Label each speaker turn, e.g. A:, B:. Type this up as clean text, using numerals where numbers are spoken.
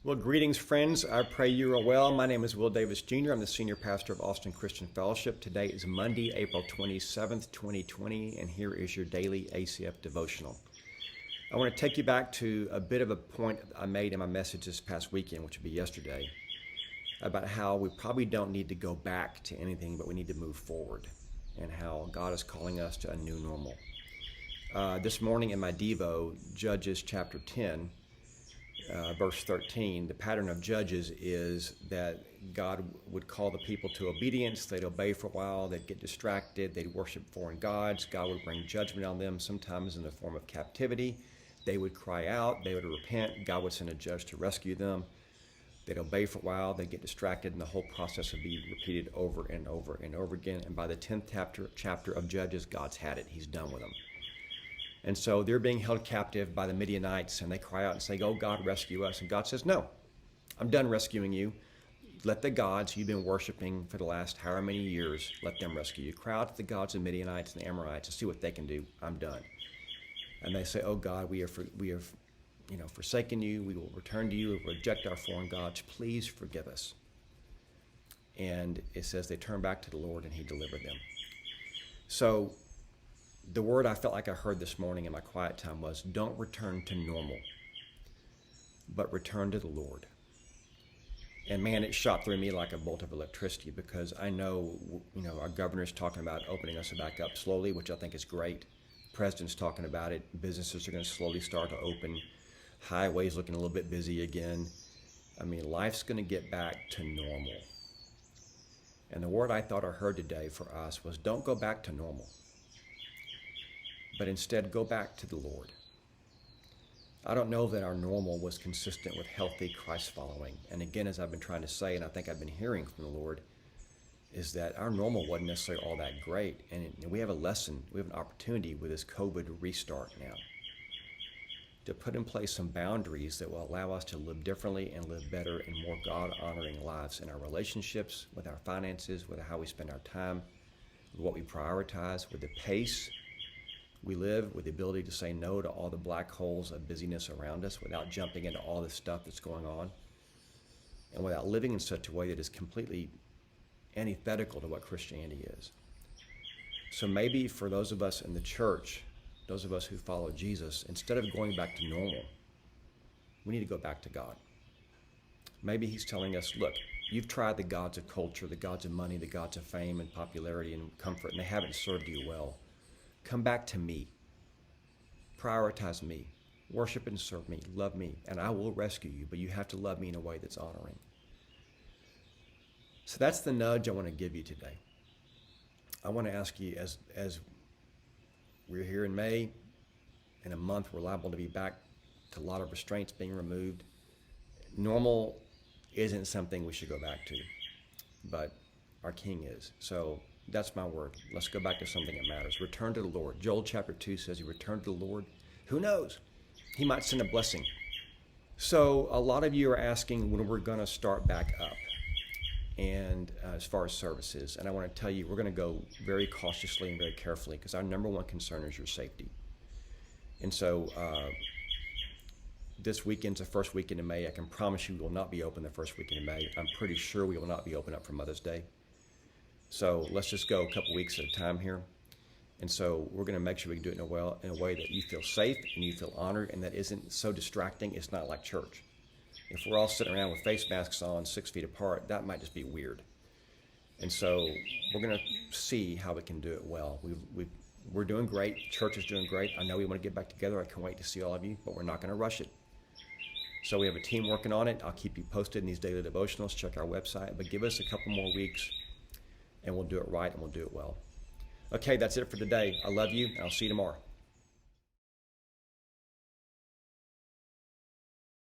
A: Well, greetings, friends. I pray you are well. My name is Will Davis Jr. I'm the senior pastor of Austin Christian Fellowship. Today is Monday, April 27th, 2020, and here is your daily ACF devotional. I want to take you back to a bit of a point I made in my message this past weekend, which would be yesterday, about how we probably don't need to go back to anything, but we need to move forward, and how God is calling us to a new normal. This morning in my Devo, Judges chapter 10, verse 13, the pattern of Judges is that God would call the people to obedience. They'd obey for a while. They'd get distracted. They'd worship foreign gods. God would bring judgment on them, sometimes in the form of captivity. They would cry out. They would repent. God would send a judge to rescue them. They'd obey for a while. They'd get distracted, and the whole process would be repeated over and over and over again. And by the 10th chapter of Judges, God's had it. He's done with them. And so they're being held captive by the Midianites, and they cry out and say, "Oh, God, rescue us." And God says, "No, I'm done rescuing you. Let the gods you've been worshiping for the last however many years, let them rescue you. Cry out to the gods of the Midianites and the Amorites and see what they can do. I'm done." And they say, "Oh, God, we have forsaken you. We will return to you. We will reject our foreign gods. Please forgive us." And it says they turned back to the Lord, and He delivered them. So the word I felt like I heard this morning in my quiet time was, don't return to normal, but return to the Lord. And man, it shot through me like a bolt of electricity, because I know, our governor's talking about opening us back up slowly, which I think is great. The president's talking about it. Businesses are going to slowly start to open. Highways looking a little bit busy again. I mean, life's going to get back to normal. And the word I thought I heard today for us was, don't go back to normal, but instead go back to the Lord. I don't know that our normal was consistent with healthy Christ following. And again, as I've been trying to say, and I think I've been hearing from the Lord, is that our normal wasn't necessarily all that great. And we have a lesson, we have an opportunity with this COVID restart now to put in place some boundaries that will allow us to live differently and live better and more God-honoring lives in our relationships, with our finances, with how we spend our time, with what we prioritize, with the pace we live, with the ability to say no to all the black holes of busyness around us without jumping into all the stuff that's going on, and without living in such a way that is completely antithetical to what Christianity is. So maybe for those of us in the church, those of us who follow Jesus, instead of going back to normal, we need to go back to God. Maybe He's telling us, look, you've tried the gods of culture, the gods of money, the gods of fame and popularity and comfort, and they haven't served you well. Come back to me. Prioritize me. Worship and serve me. Love me. And I will rescue you, but you have to love me in a way that's honoring. So that's the nudge I want to give you today. I want to ask you, as we're here in May, in a month we're liable to be back to a lot of restraints being removed. Normal isn't something we should go back to, but our King is. So that's my word. Let's go back to something that matters. Return to the Lord. Joel chapter 2 says you return to the Lord. Who knows? He might send a blessing. So a lot of you are asking when we're going to start back up, and as far as services. And I want to tell you, we're going to go very cautiously and very carefully, because our number one concern is your safety. And so this weekend's the first weekend in May. I can promise you we will not be open the first weekend in May. I'm pretty sure we will not be open up for Mother's Day. So let's just go a couple weeks at a time here. And so we're going to make sure we can do it in a way that you feel safe and you feel honored, and that isn't so distracting. It's not like church. If we're all sitting around with face masks on 6 feet apart, that might just be weird. And so we're going to see how we can do it well. We're doing great. Church is doing great. I know we want to get back together. I can't wait to see all of you, but we're not going to rush it. So we have a team working on it. I'll keep you posted in these daily devotionals. Check our website. But give us a couple more weeks, and we'll do it right, and we'll do it well. Okay, that's it for today. I love you, and I'll see you tomorrow.